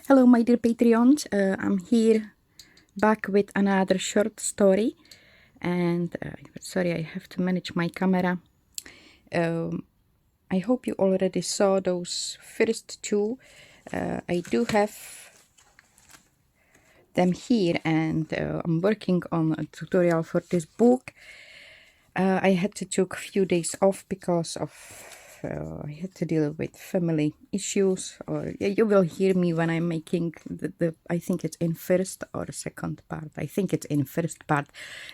Hello, my dear Patreons. I'm here back with another short story. And sorry, I have to manage my camera. I hope you already saw those first two. I do have them here, and I'm working on a tutorial for this book. I had to take a few days off because of I had to deal with family issues, or yeah, you will hear me when I'm making the I think it's in first or second part. I think it's in first part.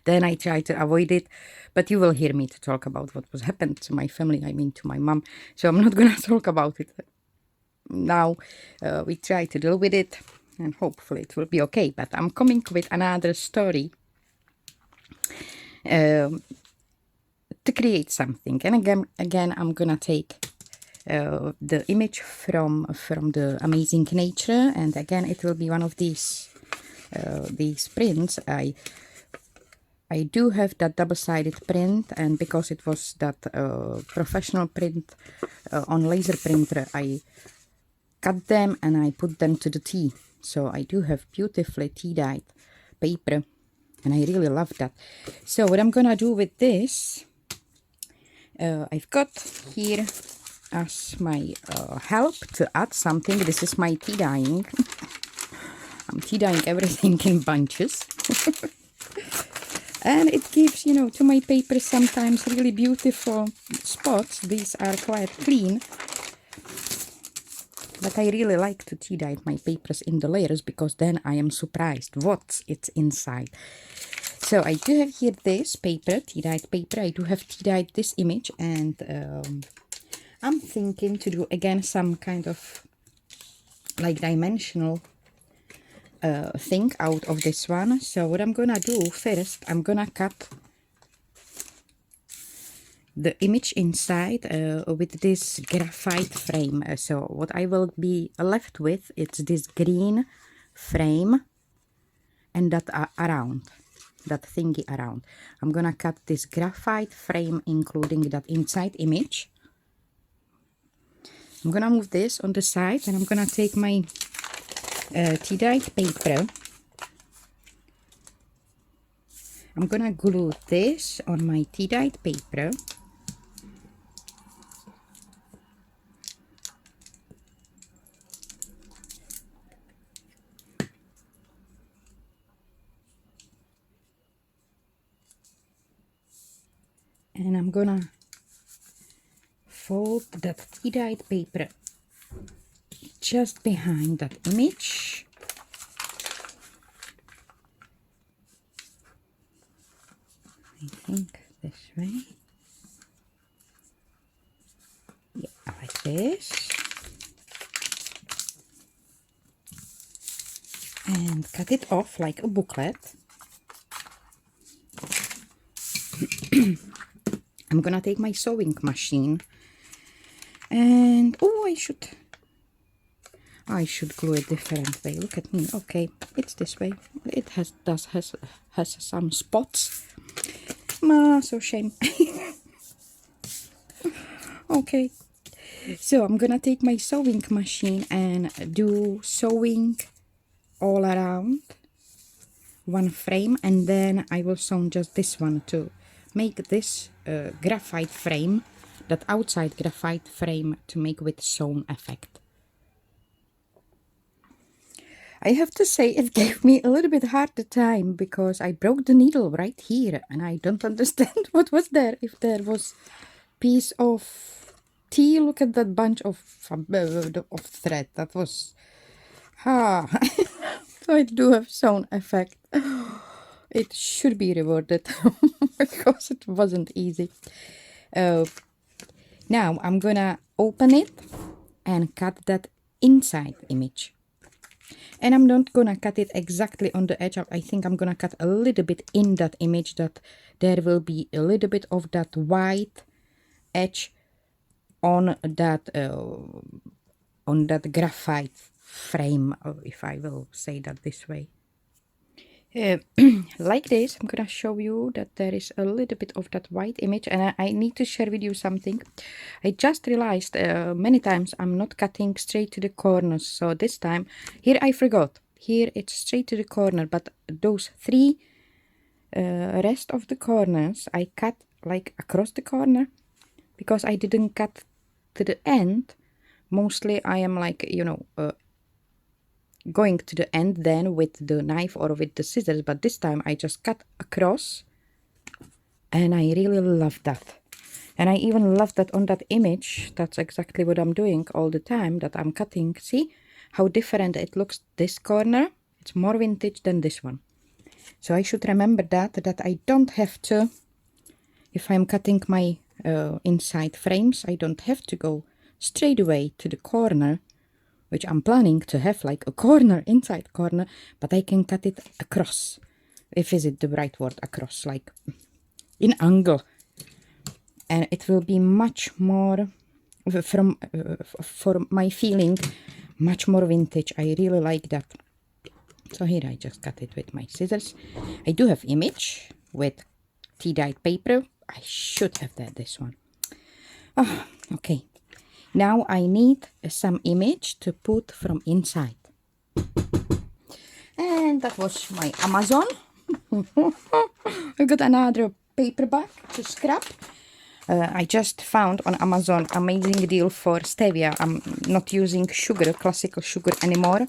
Then I try to avoid it, but you will hear me to talk about what was happened to my family. I mean, to my mom. So I'm not gonna talk about it now. We try to deal with it, and hopefully it will be okay. But I'm coming with another story. To create something, and again I'm gonna take the image from the amazing nature, and again it will be one of these prints. I do have that double-sided print, and because it was that professional print on laser printer, I cut them and I put them to the tea. So I do have beautifully tea-dyed paper, and I really love that. So what I'm gonna do with this, I've got here as my help to add something. This is my tea dyeing. I'm tea dyeing everything in bunches. And it gives, you know, to my paper sometimes really beautiful spots. These are quite clean. But I really like to tea dye my papers in the layers, because then I am surprised what's inside. So I do have here this paper, tea-dyed paper. I do have tea-dyed this image, and I'm thinking to do again some kind of like dimensional thing out of this one. So what I'm gonna do first, I'm gonna cut the image inside with this graphite frame. So what I will be left with, it's this green frame and that around. That thingy around. I'm gonna cut this graphite frame, including that inside image. I'm gonna move this on the side, and I'm gonna take my tea-dyed paper. I'm gonna glue this on my tea-dyed paper. And I'm gonna fold that tea-dyed paper just behind that image. I think this way. Yeah, like this. And cut it off like a booklet. I'm gonna take my sewing machine, and oh, I should glue it different way. Look at me. Okay, it's this way. It has some spots. So shame. Okay, so I'm gonna take my sewing machine and do sewing all around one frame, and then I will sew just this one to make this graphite frame, that outside graphite frame, to make with sewn effect. I have to say it gave me a little bit hard time, because I broke the needle right here, and I don't understand what was there. If there was piece of tea, look at that bunch of thread. That was so I do have sewn effect. It should be rewarded because it wasn't easy. Now I'm gonna open it and cut that inside image. And I'm not gonna cut it exactly on the edge. I think I'm gonna cut a little bit in that image, that there will be a little bit of that white edge on that graphite frame, if I will say that this way. Uh, like this, I'm gonna show you that there is a little bit of that white image, and I need to share with you something. I just realized many times I'm not cutting straight to the corners, so this time, here I forgot. Here it's straight to the corner, but those three rest of the corners I cut like across the corner, because I didn't cut to the end. Mostly I am like, you know, going to the end then with the knife or with the scissors, but this time I just cut across, and I really love that. And I even love that on that image. That's exactly what I'm doing all the time, that I'm cutting. See how different it looks this corner? It's more vintage than this one. So I should remember that I don't have to, if I'm cutting my inside frames, I don't have to go straight away to the corner, which I'm planning to have like a corner, inside corner, but I can cut it across. If is it the right word, across, like in angle. And it will be much more, from for my feeling, much more vintage. I really like that. So here I just cut it with my scissors. I do have image with tea-dyed paper. I should have this one. Ah, okay. Now I need some image to put from inside. And that was my Amazon. I got another paperback to scrap. I just found on Amazon amazing deal for stevia. I'm not using sugar, classical sugar anymore,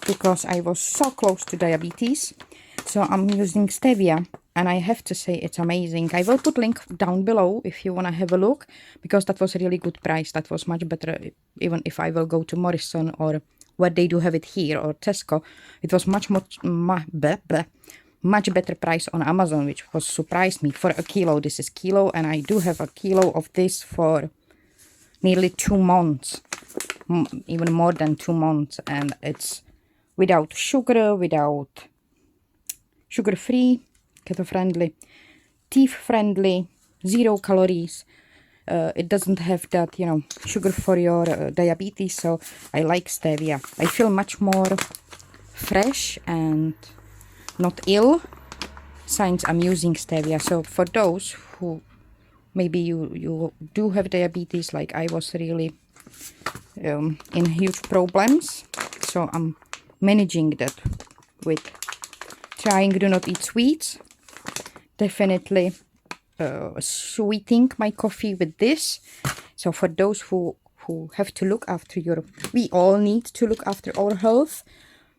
because I was so close to diabetes. So I'm using stevia, and I have to say it's amazing. I will put link down below if you want to have a look, because that was a really good price. That was much better, even if I will go to Morrison or where they do have it here, or Tesco. It was much better price on Amazon, which was surprised me. For a kilo, this is kilo, and I do have a kilo of this for nearly 2 months, even more than 2 months, and it's without sugar, without sugar-free, keto-friendly, teeth-friendly, 0 calories. It doesn't have that, you know, sugar for your diabetes, so I like stevia. I feel much more fresh and not ill since I'm using stevia. So for those who maybe you do have diabetes, like I was really in huge problems, so I'm managing that with trying do not eat sweets, definitely sweetening my coffee with this. So for those who have to look after your, we all need to look after our health,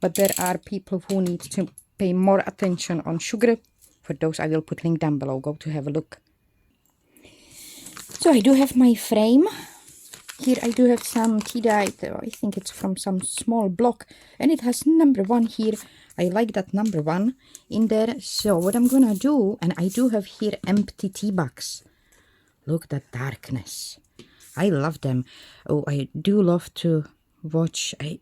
but there are people who need to pay more attention on sugar. For those, I will put link down below. Go to have a look. So I do have my frame. Here I do have some tea-dyed, I think it's from some small block, and it has number 1 here. I like that number 1 in there. So what I'm gonna do, and I do have here empty tea bags. Look, that darkness. I love them. Oh, I do love to watch. I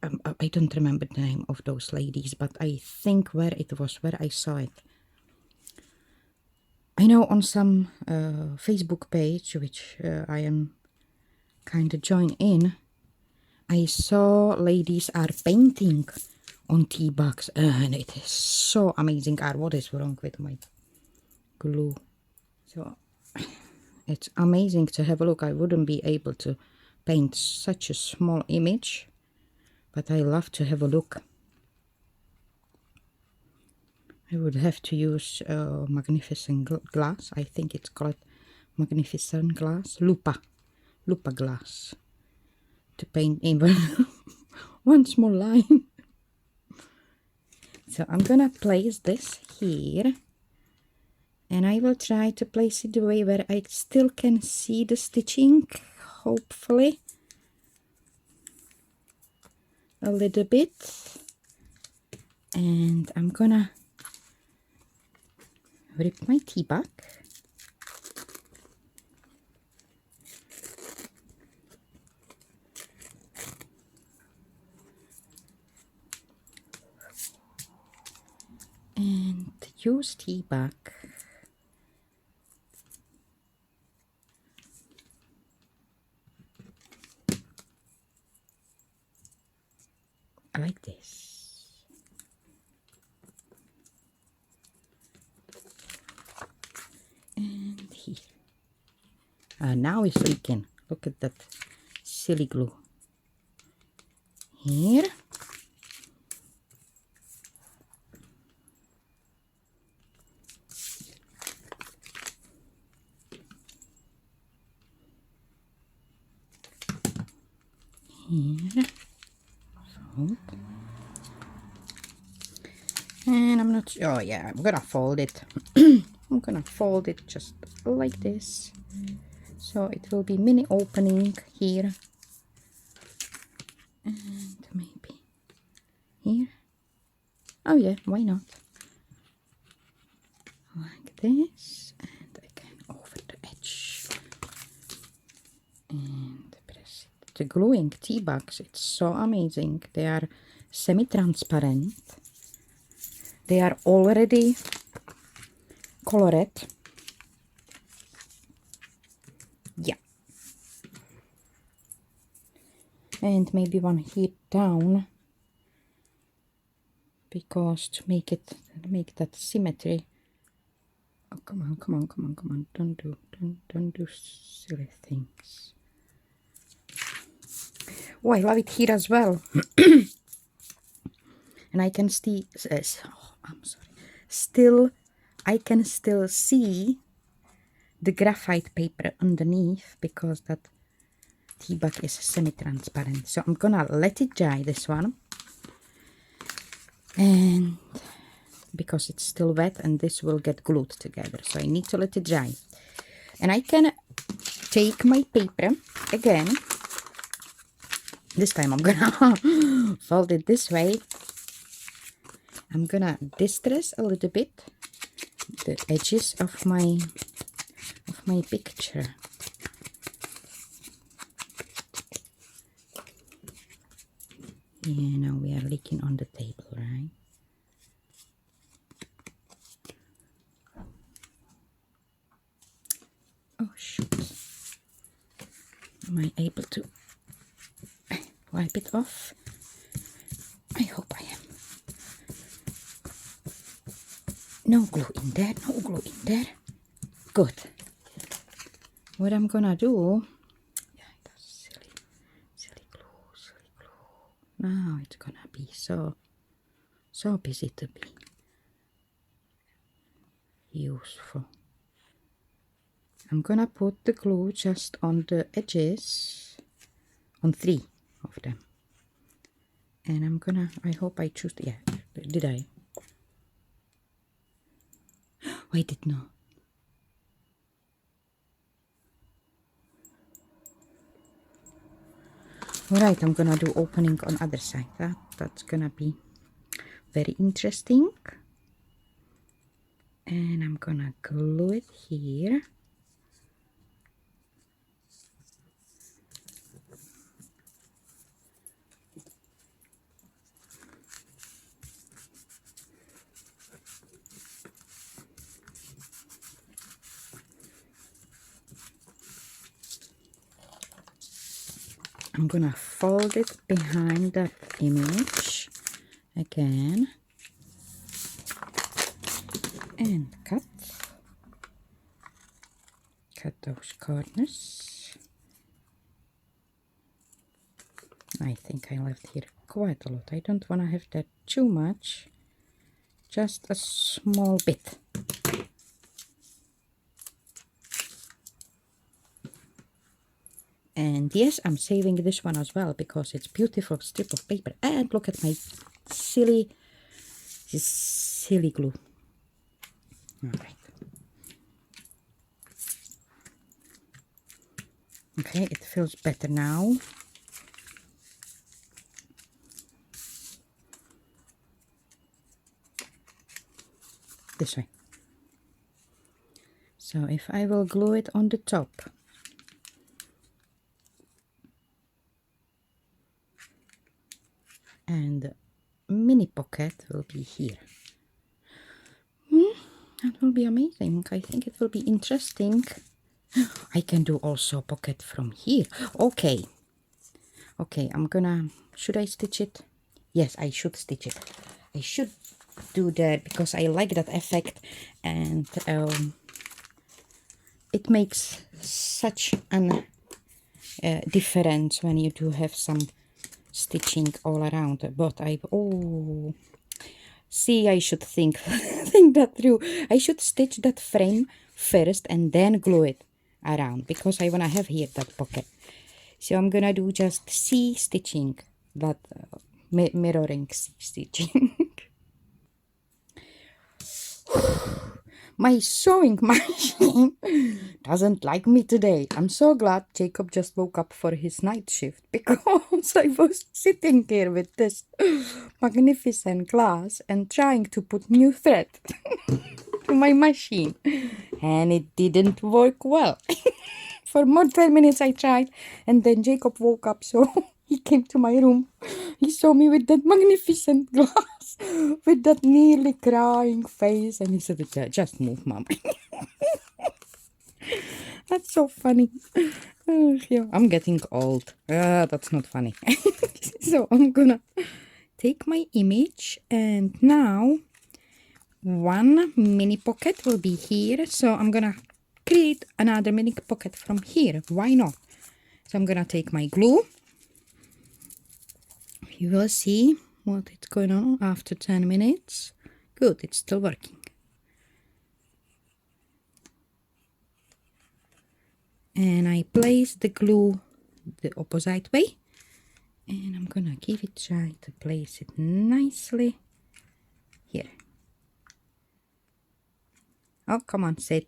don't remember the name of those ladies, but I think where it was, where I saw it. I know on some Facebook page, which I am kind of joined in, I saw ladies are painting on tea bags, and it is so amazing. What is wrong with my glue? So it's amazing to have a look. I wouldn't be able to paint such a small image, but I love to have a look. I would have to use magnificent glass. I think it's called magnificent glass, lupa glass, to paint even one small line. So I'm gonna place this here, and I will try to place it the way where I still can see the stitching, hopefully a little bit. And I'm gonna rip my tea bag. And use tea bag like this. Now it's leaking. Look at that silly glue. Here. Here. Fold. And I'm not, oh yeah, I'm gonna fold it. I'm gonna fold it just like this. So it will be mini opening here. And maybe here. Oh yeah, why not? Like this. And again over the edge. And press it. The gluing tea bags, it's so amazing. They are semi-transparent. They are already colored. Yeah. And maybe one here down, because to make that symmetry. Oh, come on, come on, come on, come on. Don't do silly things. Oh, I love it here as well. And I can see, oh, I'm sorry. I can still see the graphite paper underneath, because that tea bag is semi-transparent. So I'm gonna let it dry, this one. And because it's still wet and this will get glued together. So I need to let it dry. And I can take my paper again. This time I'm gonna fold it this way. I'm gonna distress a little bit the edges of my picture. Yeah, now we are leaking on the table, right? Oh shoot. Am I able to wipe it off? I hope I am. No glue in there, no glue in there. Good. What I'm gonna do, yeah, that's silly glue. Now it's gonna be so busy to be useful. I'm gonna put the glue just on the edges, on 3 of them. And I'm gonna, I hope I choose, yeah, did I? I did not. Alright, I'm gonna do opening on other side. That's gonna be very interesting. And I'm gonna glue it here. I'm gonna fold it behind that image again and cut those corners. I think I left here quite a lot. I don't want to have that too much, just a small bit. And yes, I'm saving this one as well because it's beautiful strip of paper. And look at my silly glue. All right. Okay, it feels better now. This way. So if I will glue it on the top, and the mini pocket will be here. That will be amazing. I think it will be interesting. I can do also pocket from here. Okay, I'm gonna, should I stitch it? Yes, I should stitch it. I should do that because I like that effect, and it makes such an difference when you do have some stitching all around. But see, I should think that through. I should stitch that frame first and then glue it around, because I want to have here that pocket. So I'm gonna do just C stitching, that mirroring C stitching. My sewing machine doesn't like me today. I'm so glad Jacob just woke up for his night shift, because I was sitting here with this magnificent glass and trying to put new thread to my machine, and it didn't work well. For more than 10 minutes I tried, and then Jacob woke up, so he came to my room. He saw me with that magnificent glass, with that nearly crying face, and he said, just move, Mom. That's so funny. Yeah, I'm getting old. That's not funny. So I'm gonna take my image, and now one mini pocket will be here. So I'm gonna create another mini pocket from here. Why not? So I'm gonna take my glue. You will see what is going on after 10 minutes. Good, it's still working. And I place the glue the opposite way, and I'm gonna give it a try to place it nicely here. Oh, come on, sit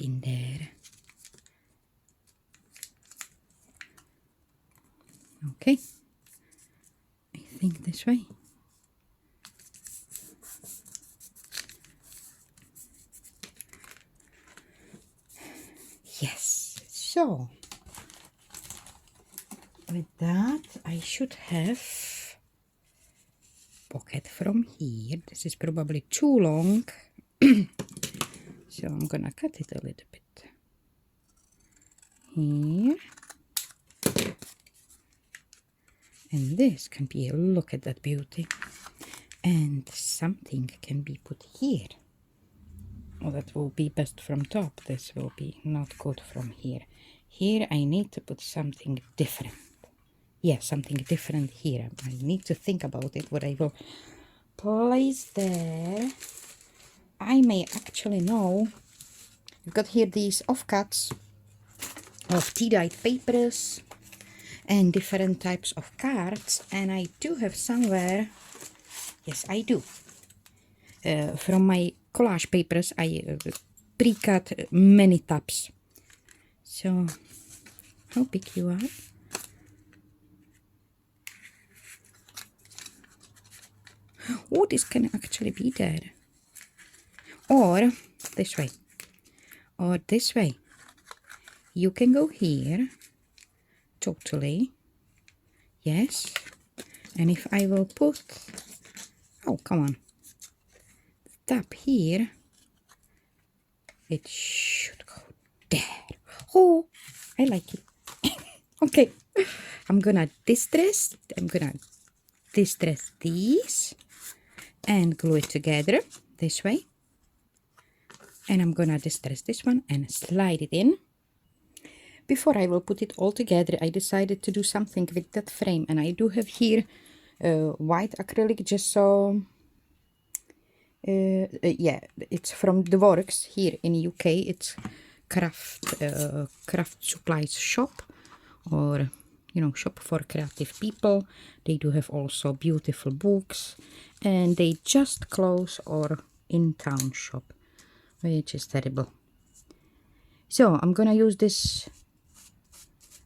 in there. Okay, I think this way. Yes, so with that I should have pocket from here. This is probably too long, so I'm gonna cut it a little bit here. And this can be, look at that beauty. And something can be put here. Oh, that will be best from top. This will be not good from here. Here I need to put something different. Yeah, something different here. I need to think about it, what I will place there. I may actually know. You've got here these offcuts of tea-dyed papers and different types of cards, and I do have somewhere, yes I do, from my collage papers I pre-cut many tabs. So how big you are? Oh, this can actually be there, or this way, or this way. You can go here totally, yes, and if I will put, oh come on, tab here, it should go there. Oh, I like it. Okay, I'm gonna distress these and glue it together this way, and I'm gonna distress this one and slide it in. Before I will put it all together, I decided to do something with that frame, and I do have here white acrylic gesso. Yeah, it's from the Works here in UK. It's craft supplies shop, or you know, shop for creative people. They do have also beautiful books, and they just close or in town shop, which is terrible. So I'm gonna use this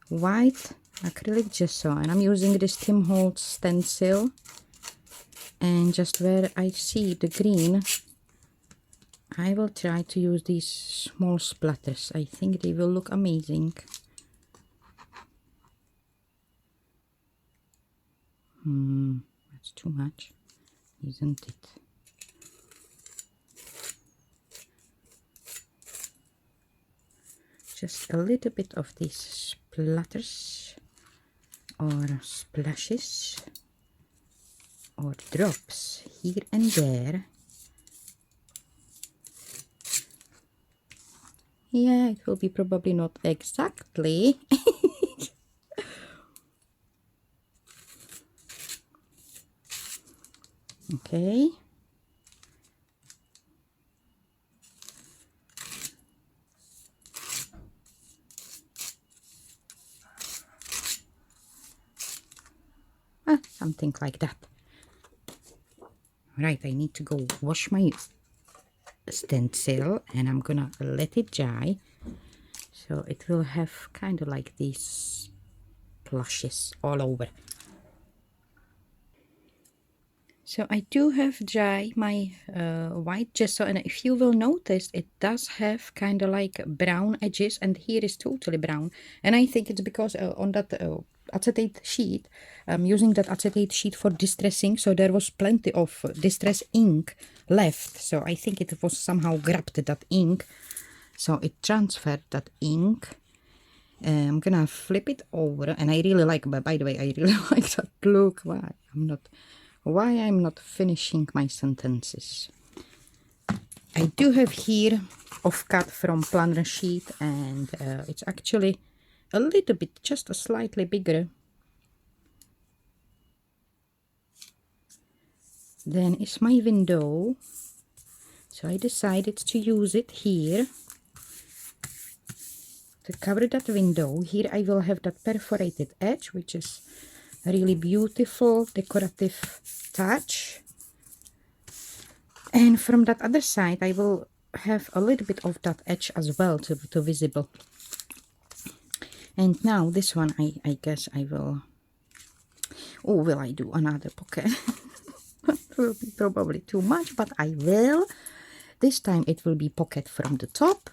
white acrylic gesso, and I'm using this Tim Holtz stencil, and just where I see the green I will try to use these small splatters. I think they will look amazing. That's too much, isn't it? Just a little bit of these splatters or splashes or drops here and there. Yeah, it will be probably not exactly. Okay. Something like that. Right, I need to go wash my stencil and I'm gonna let it dry. So it will have kind of like these plushes all over. So I do have dry my white gesso, and if you will notice, it does have kind of like brown edges, and here is totally brown. And I think it's because on that acetate sheet, I'm using that acetate sheet for distressing, so there was plenty of distress ink left. So I think it was somehow grabbed that ink, so it transferred that ink. I'm gonna flip it over, and I really like, by the way, I really like that look. Why I'm not finishing my sentences. I do have here offcut from planner sheet, and it's actually a little bit, just a slightly bigger than is my window. So I decided to use it here to cover that window. Here I will have that perforated edge, which is a really beautiful decorative touch. And from that other side I will have a little bit of that edge as well to visible. And now this one, I guess I will, oh, will I do another pocket? It will be probably too much, but I will. This time it will be pocket from the top.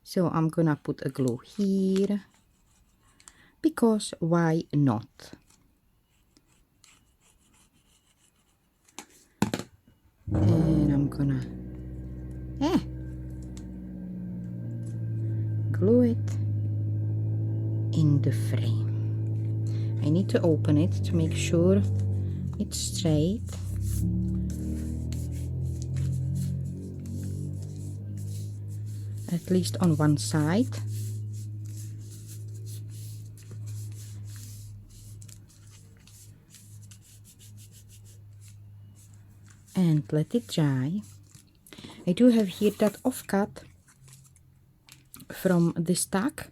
So I'm gonna put a glue here, because why not? And I'm gonna glue it in the frame. I need to open it to make sure it's straight. At least on one side. And let it dry. I do have here that offcut from this tag,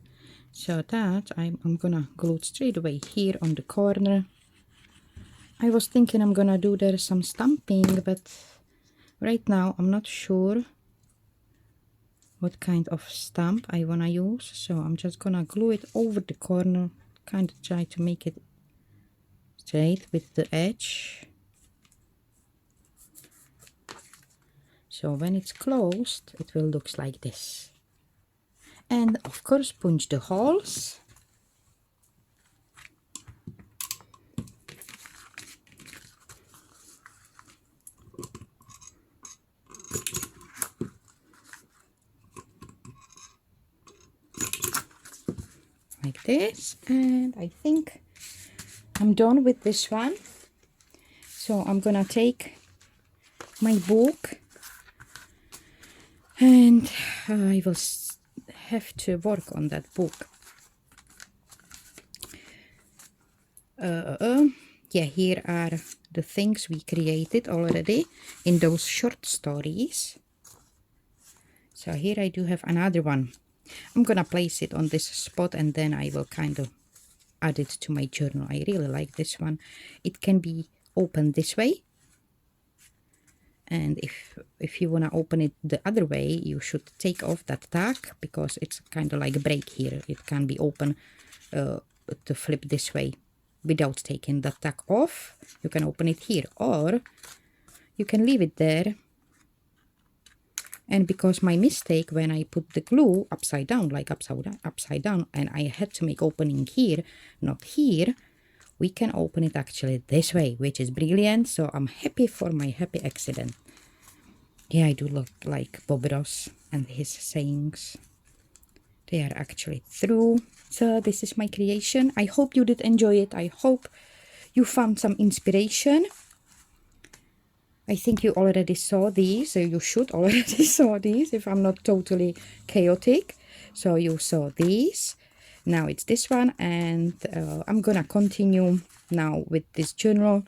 so that I'm gonna glue it straight away here on the corner. I was thinking I'm gonna do there some stamping, but right now I'm not sure what kind of stamp I wanna use, so I'm just gonna glue it over the corner, kind of try to make it straight with the edge. So when it's closed, it will look like this. And of course, punch the holes. Like this. And I think I'm done with this one. So I'm gonna take my book, and I will have to work on that book. Yeah, here are the things we created already in those short stories. So here I do have another one. I'm gonna place it on this spot, and then I will kind of add it to my journal. I really like this one. It can be opened this way, and if you want to open it the other way, you should take off that tag, because it's kind of like a break here. It can be open to flip this way without taking that tag off. You can open it here, or you can leave it there. And because my mistake when I put the glue upside down, like upside down, and I had to make opening here, not here, we can open it actually this way, which is brilliant. So I'm happy for my happy accident. Yeah, I do look like Bob Ross and his sayings. They are actually true. So this is my creation. I hope you did enjoy it. I hope you found some inspiration. I think you already saw these, so you should already saw these if I'm not totally chaotic. So you saw this, now it's this one, and I'm gonna continue now with this journal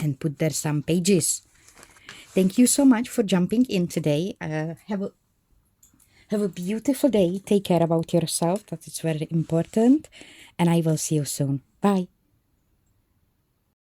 and put there some pages. Thank you so much for jumping in today. Have a beautiful day. Take care about yourself. That is very important. And I will see you soon. Bye.